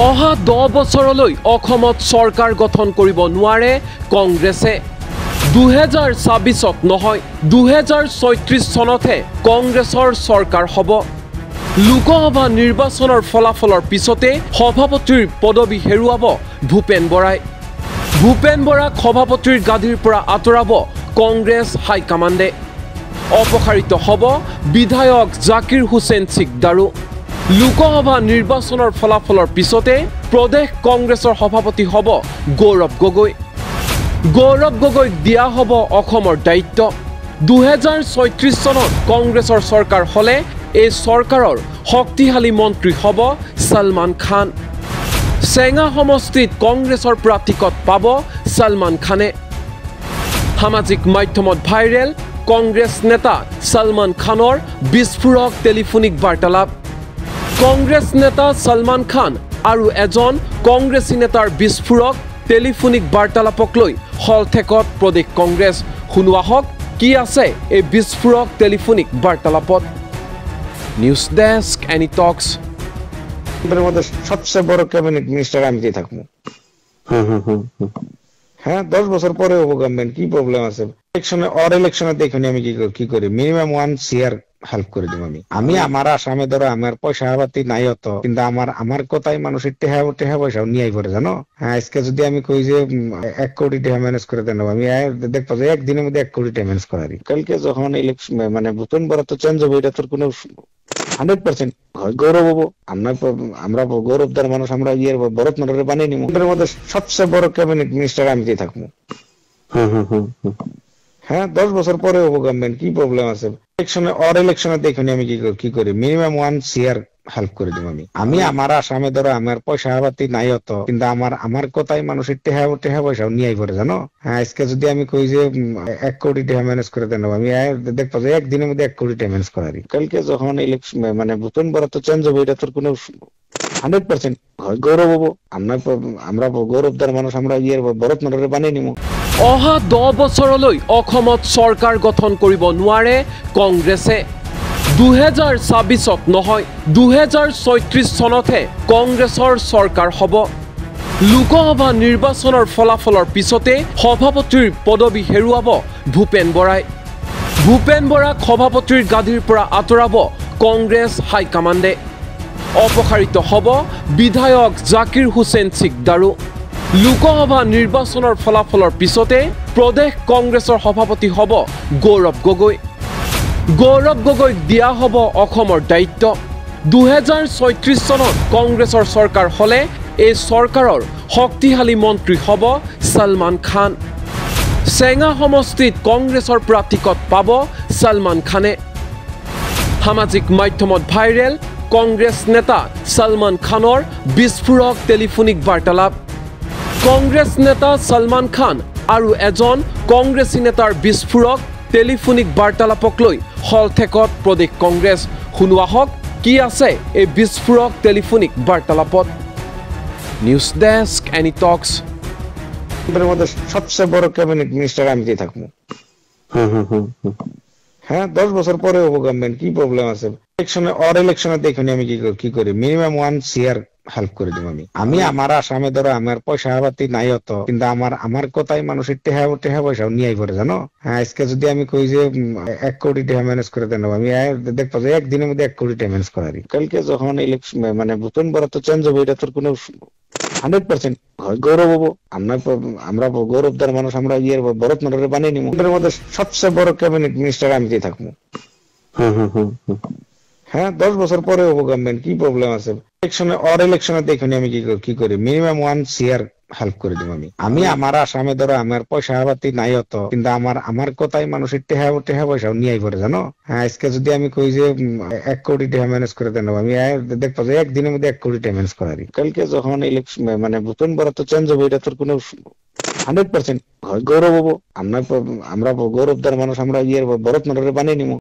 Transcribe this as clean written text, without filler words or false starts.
অহা 10 বছৰলৈ অসমত চৰকাৰ গঠন কৰিব নোৱাৰে কংগ্ৰেছে। 2026ত নহয় 2036 চনতহে কংগ্ৰেছৰ চৰকাৰ হ'ব। লোকসভা নিৰ্বাচনৰ ফলাফলৰ পিছতে সভাপতিৰ পদবী হেৰুৱাব ভূপেন বৰাই। ভূপেন বৰাক সভাপতিৰ গাদীৰ পৰা আঁতৰাব কংগ্ৰেছ হাইকমাণ্ডে। অপসাৰিত হ'ব বিধায়ক জাকিৰ হুছেইন চিকদাৰো। লোকসভা নিৰ্বাচনৰ ফলাফলৰ পিছতে প্ৰদেশ কংগ্ৰেছৰ সভাপতি হ'ব গৌৰৱ গগৈ। গৌৰৱ গগৈক দিয়া হ'ব অসমৰ দায়িত্ব। 2036 চনত কংগ্ৰেছৰ চৰকাৰ হ'লে এই চৰকাৰৰ শক্তিশালী মন্ত্ৰী হ'ব ছলমান খান। চেঙা সমষ্টিত কংগ্ৰেছৰ পৰা টিকট পাব ছলমান খানে। সামাজিক মাধ্যমত ভাইৰেল কংগ্ৰেছ নেতা ছলমান খানৰ বিস্ফোৰক টেলিফোনিক বাৰ্তালাপ। কংগ্ৰেছ নেতা ছলমান খান আৰু এজন কংগ্ৰেছী নেতাৰ বিস্ফোৰক টেলিফোনিক বাৰ্তালাপক লৈ হলঠেকত প্ৰদেশ কংগ্ৰেছ। শুনোৱা হওক কি আছে এই বিস্ফোৰক টেলিফোনিক বাৰ্তালাপত। নিউজ ডেস্ক এনি টক্স। মধ্যে সবচেয়ে বড় ক্যাবিনেট মিনিস্টার আমি যে থাকবো। হ্যাঁ 10 বছর পরে হবো গভর্নমেন্ট, কি প্রবলেম আছে? ইলেকশনে দেখুন আমি কি করি, মিনিমাম 1 CR হেল্প করে দিব। আমি আমার আসামে ধরো আমার পয়সা পাতি নাই অত, কিন্তু আমার কথাই মানুষের টেহা পয়সা নিয়ে পড়ে জানো। হ্যাঁ আজকে যদি আমি কই যে 1 কোটি টাকা ম্যানেজ করে দেন, আমি দেখবো যে একদিনের মধ্যে 1 কোটি টাকা ম্যানেজ করারি। কালকে যখন ইলেকশন মানে ভূপেন বরা তো চেঞ্জ হবে, এটা তোর কোনো 100% গৌরব হবো। আমরা গৌরবদার মানুষ, আমরা ভরত নগরে বানিয়ে নিব। এর মধ্যে সবচেয়ে বড় ক্যাবিনেট মিনিস্টার আমি যে থাকবো। হ্যাঁ 10 বছর পরে হবো গভর্নমেন্ট, কি প্রবলেম আছে? ইলেকশনে দেখুন আমি কি করি, মিনিমাম 1 CR হেল্প করে দিব। আমি আমার আসামে ধরো আমার পয়সা পাতি নাই অত, কিন্তু আমার কথাই মানুষের টেহা পয়সা নিয়ে পড়ে জানো। হ্যাঁ আজকে যদি আমি কই যে 1 কোটি টাকা ম্যানেজ করে দেন, আমি দেখবো যে একদিনের মধ্যে 1 কোটি টাকা ম্যানেজ করারি। কালকে যখন ইলেকশন মানে ভূপেন বরা তো চেঞ্জ হবে, এটা তোর কোনো 100% গৌরব হবো। আমরা গৌরবদার মানুষ, আমরা ভরত নগরে বানিয়ে নিব। অহা 10 বছৰলৈ অসমত চৰকাৰ গঠন কৰিব নোৱাৰে কংগ্ৰেছে। 2026ত নহয় 2036 চনতহে কংগ্ৰেছৰ চৰকাৰ হ'ব। লোকসভা নিৰ্বাচনৰ ফলাফলৰ পিছতে সভাপতিৰ পদবী হেৰুৱাব ভূপেন বৰাই। ভূপেন বৰাক সভাপতিৰ গাদীৰ পৰা আঁতৰাব কংগ্ৰেছ হাইকমাণ্ডে। অপসাৰিত হ'ব বিধায়ক জাকিৰ হুছেইন চিকদাৰো। লোকসভা নিৰ্বাচনৰ ফলাফলৰ পিছতে প্ৰদেশ কংগ্ৰেছৰ সভাপতি হ'ব গৌৰৱ গগৈ। গৌৰৱ গগৈক দিয়া হ'ব অসমৰ দায়িত্ব। 2036 চনত কংগ্ৰেছৰ চৰকাৰ হ'লে এই চৰকাৰৰ শক্তিশালী মন্ত্ৰী হ'ব ছলমান খান। চেঙা সমষ্টিত কংগ্ৰেছৰ পৰা টিকট পাব ছলমান খানে। সামাজিক মাধ্যমত ভাইৰেল কংগ্ৰেছ নেতা ছলমান খানৰ বিস্ফোৰক টেলিফোনিক বাৰ্তালাপ। কংগ্ৰেছ নেতা ছলমান খান আৰু এজন কংগ্ৰেছী নেতাৰ বিস্ফোৰক টেলিফোনিক বাৰ্তালাপক লৈ হলঠেকত প্ৰদেশ কংগ্ৰেছ। শুনোৱা হওক কি আছে এই বিস্ফোৰক টেলিফোনিক বাৰ্তালাপত। নিউজ ডেস্ক এনি টক্স। মধ্যে সবচেয়ে বড় ক্যাবিনেট মিনিস্টার আমি যে থাকবো। হ্যাঁ 10 বছর পরে হবো গভর্নমেন্ট, কি প্রবলেম আছে? ইলেকশনে দেখুন আমি কি করি, মিনিমাম 1 CR হেল্প করে দিব। আমি আমার আসামে ধরো আমার পয়সা পাতি নাই অত, কিন্তু আমার কথাই মানুষের টেহা পয়সা নিয়ে পড়ে জানো। হ্যাঁ আজকে যদি আমি কই যে 1 কোটি টাকা ম্যানেজ করে দেন, আমি দেখবো যে একদিনের মধ্যে 1 কোটি টাকা ম্যানেজ করারি। কালকে যখন ইলেকশন মানে ভূপেন বরা তো চেঞ্জ হবে, এটা তোর কোনো 100% গৌরব হবো। আমরা গৌরবদার মানুষ, আমরা ভরত নগরে বানিয়ে নিব। এর মধ্যে সবচেয়ে বড় ক্যাবিনেট মিনিস্টার আমি যে থাকবো। হ্যাঁ 10 বছর পরে হবো গভর্নমেন্ট, কি প্রবলেম আছে? ইলেকশনে দেখুন আমি কি করি, মিনিমাম 1 CR হেল্প করে দিব। আমি আমার আসামে ধরো আমার পয়সা পাতি নাই অত, কিন্তু আমার কথাই মানুষের টেহা পয়সা নিয়ে পড়ে জানো। হ্যাঁ আজকে যদি আমি কই যে 1 কোটি টাকা ম্যানেজ করে দেন, আমি দেখবো যে একদিনের মধ্যে 1 কোটি টাকা ম্যানেজ করারি। কালকে যখন ইলেকশন মানে ভূপেন বরা তো চেঞ্জ হবে, এটা তোর কোনো 100% গৌরব হবো। আমরা গৌরবদার মানুষ, আমরা ভরত নগরে বানিয়ে নিব।